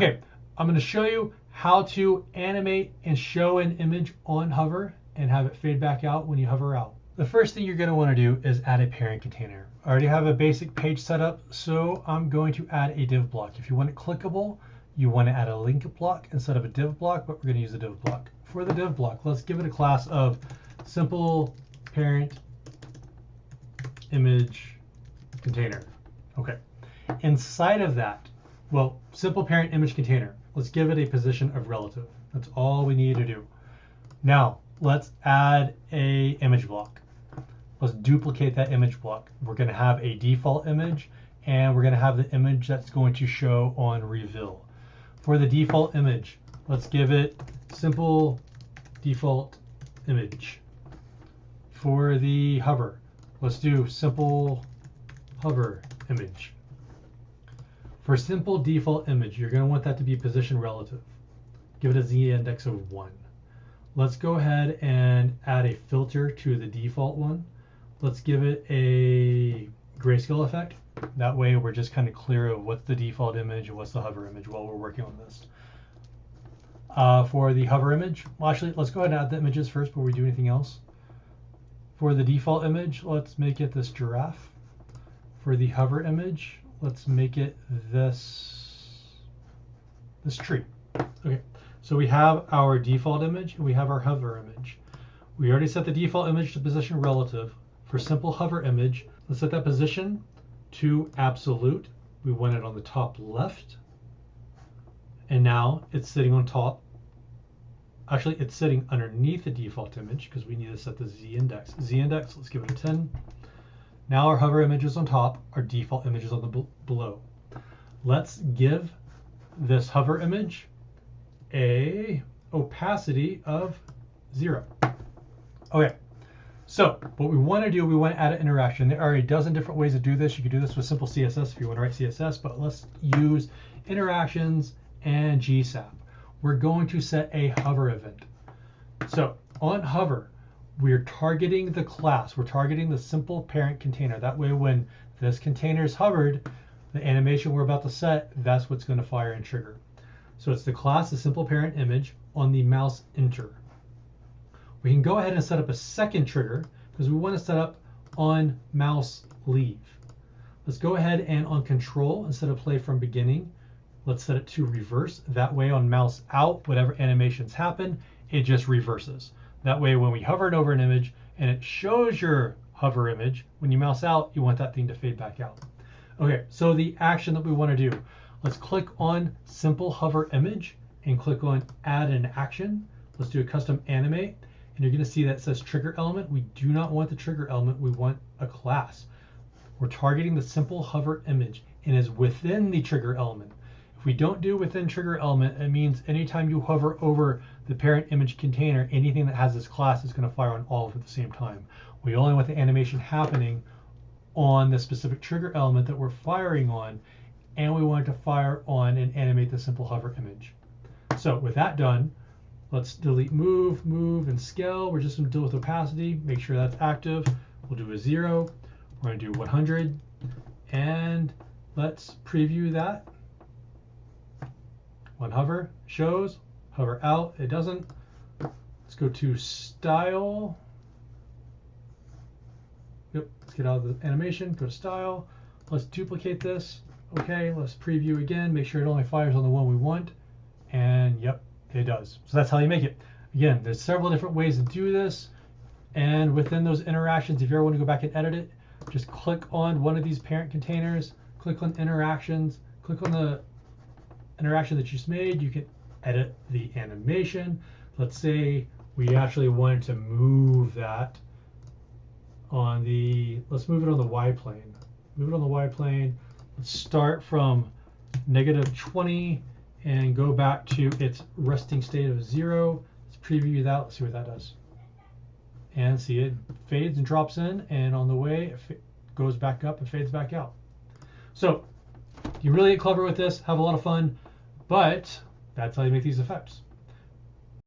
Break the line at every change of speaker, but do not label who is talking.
Okay, I'm going to show you how to animate and show an image on hover and have it fade back out when you hover out. The first thing you're going to want to do is add a parent container. I already have a basic page set up, so I'm going to add a div block. If you want it clickable, you want to add a link block instead of a div block, but we're going to use a div block. For the div block, let's give it a class of simple parent image container. Okay. Inside of that, well, simple parent image container, let's give it a position of relative. That's all we need to do. Now, let's add a image block. Let's duplicate that image block. We're going to have a default image, and we're going to have the image that's going to show on reveal. For the default image, let's give it simple default image. For the hover, let's do simple hover image. For simple default image, you're going to want that to be position relative. Give it a z-index of 1. Let's go ahead and add a filter to the default one. Let's give it a grayscale effect. That way we're just kind of clear of what's the default image and what's the hover image while we're working on this. For the hover image, well, actually, let's go ahead and add the images first before we do anything else. For the default image, let's make it this giraffe. For the hover image, let's make it this tree. Okay, so we have our default image and we have our hover image. We already set the default image to position relative. For simple hover image, let's set that position to absolute. We want it on the top left. And now it's sitting on top. Actually, it's sitting underneath the default image because we need to set the z-index. Z-index, let's give it a 10. Now our hover image is on top, our default image is on the below. Let's give this hover image a opacity of 0. Okay, so what we want to do, we want to add an interaction. There are a dozen different ways to do this. You can do this with simple CSS if you want to write CSS, but let's use interactions and GSAP. We're going to set a hover event. So on hover, we're targeting the class. We're targeting the simple parent container. That way, when this container is hovered, the animation we're about to set, that's what's going to fire and trigger. So it's the class, the simple parent image on the mouse enter. We can go ahead and set up a second trigger because we want to set up on mouse leave. Let's go ahead and on control, instead of play from beginning, let's set it to reverse. That way on mouse out, whatever animations happen, it just reverses. That way when we hover over an image and it shows your hover image, when you mouse out, you want that thing to fade back out. Okay, so the action that we want to do, let's click on simple hover image and click on add an action. Let's do a custom animate. And you're going to see that it says trigger element. We do not want the trigger element. We want a class. We're targeting the simple hover image and is within the trigger element. If we don't do within trigger element, it means anytime you hover over the parent image container, anything that has this class is going to fire on all of it at the same time. We only want the animation happening on the specific trigger element that we're firing on, and we want it to fire on and animate the simple hover image. So with that done, let's delete move, and scale. We're just going to deal with opacity, make sure that's active. We'll do a 0. We're going to do 100. And let's preview that. When hover shows, hover out, it doesn't. Let's go to style. Yep, let's get out of the animation, go to style. Let's duplicate this. Okay, let's preview again, make sure it only fires on the one we want. And yep, it does. So that's how you make it. Again, there's several different ways to do this. And within those interactions, if you ever want to go back and edit it, just click on one of these parent containers, click on interactions, click on the interaction that you just made. You can edit the animation. Let's say we actually wanted to move that on the, let's move it on the Y plane. Move it on the Y plane. Let's start from -20 and go back to its resting state of 0. Let's preview that. Let's see what that does. And see, it fades and drops in, and on the way it goes back up and fades back out. So you really get clever with this, have a lot of fun, but that's how you make these effects.